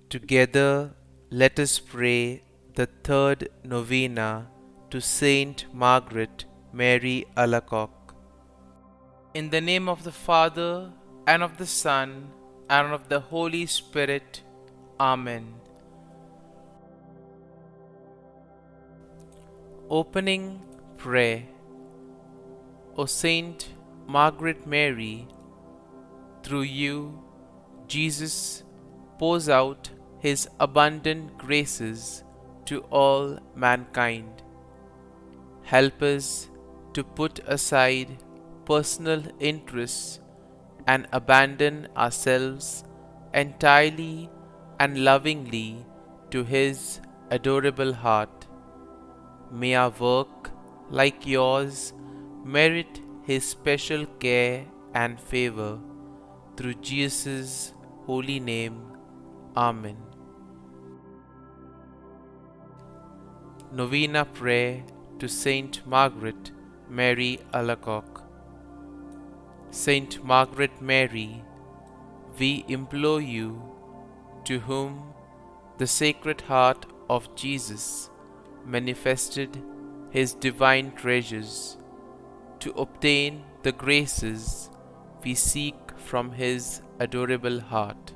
Together, let us pray the third novena to St Margaret Mary Alacoque. In the name of the Father, and of the Son, and of the Holy Spirit. Amen. Opening Prayer. O Saint Margaret Mary, through you, Jesus pours out his abundant graces to all mankind. Help us to put aside personal interests and abandon ourselves entirely and lovingly to his adorable heart. May our work, like yours, merit his special care and favor. Through Jesus' holy name. Amen. Novena Prayer to St Margaret Mary Alacoque. Saint Margaret Mary, we implore you, to whom the Sacred Heart of Jesus manifested his divine treasures, to obtain the graces we seek from his adorable heart.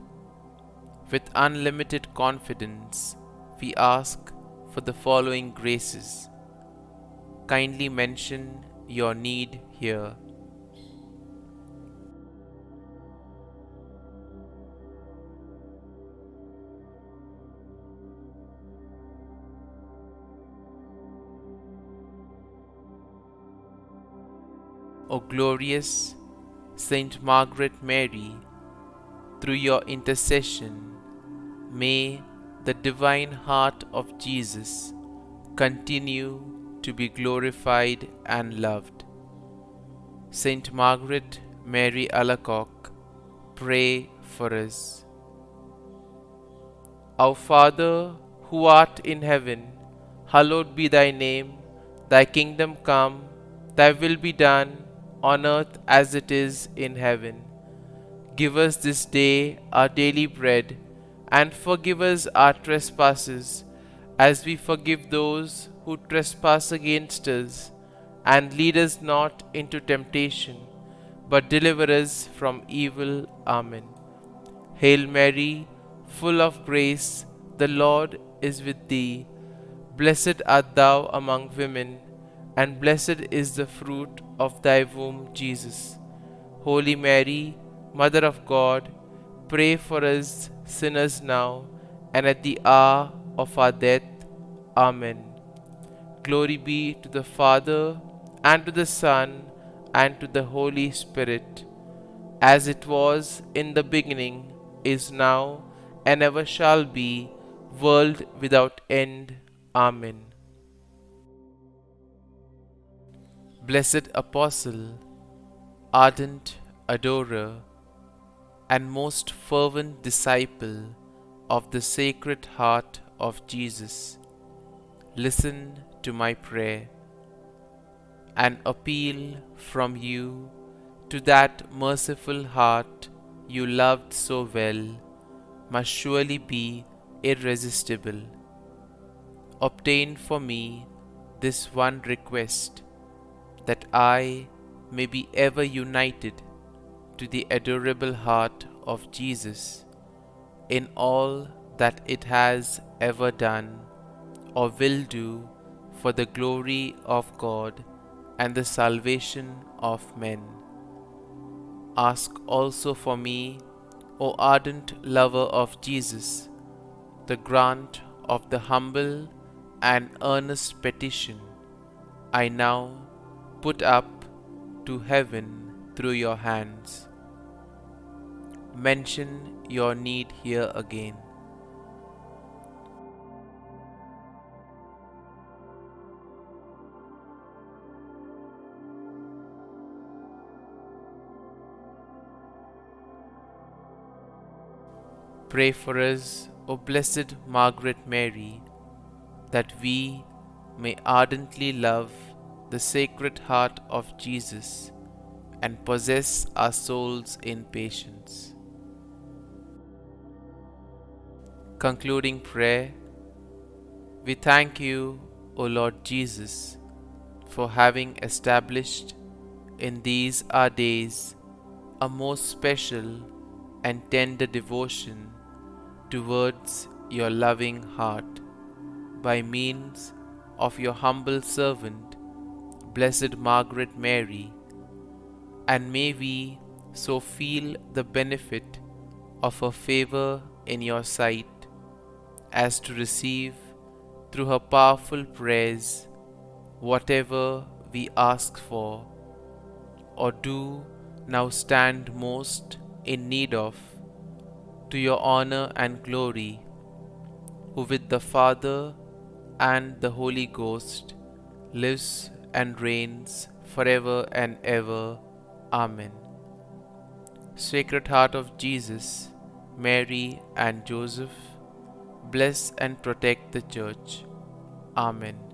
With unlimited confidence, we ask for the following graces. Kindly mention your need here. O glorious Saint Margaret Mary, through your intercession, may the divine heart of Jesus continue to be glorified and loved. Saint Margaret Mary Alacoque, pray for us. Our Father, who art in heaven, hallowed be thy name. Thy kingdom come, thy will be done, on earth as it is in heaven. Give us this day our daily bread, and forgive us our trespasses, as we forgive those who trespass against us. And lead us not into temptation, but deliver us from evil. Amen. Hail Mary, full of grace, the Lord is with thee. Blessed art thou among women, and blessed is the fruit of thy womb, Jesus. Holy Mary, Mother of God, pray for us sinners now and at the hour of our death. Amen. Glory be to the Father, and to the Son, and to the Holy Spirit, as it was in the beginning, is now, and ever shall be, world without end. Amen. Blessed Apostle, ardent adorer, and most fervent disciple of the Sacred Heart of Jesus, listen to my prayer. An appeal from you to that merciful heart you loved so well must surely be irresistible. Obtain for me this one request, that I may be ever united to the adorable heart of Jesus in all that it has ever done or will do for the glory of God and the salvation of men. Ask also for me, O ardent lover of Jesus, the grant of the humble and earnest petition I now put up to heaven through your hands. Mention your need here again. Pray for us, O Blessed Margaret Mary, that we may ardently love the Sacred Heart of Jesus and possess our souls in patience. Concluding prayer. We thank you, O Lord Jesus, for having established in these our days a most special and tender devotion towards your loving heart by means of your humble servant, Blessed Margaret Mary, and may we so feel the benefit of her favor in your sight as to receive through her powerful prayers whatever we ask for or do now stand most in need of, to your honor and glory, who with the Father and the Holy Ghost lives and reigns forever and ever. Amen. Sacred Heart of Jesus, Mary and Joseph, bless and protect the Church. Amen.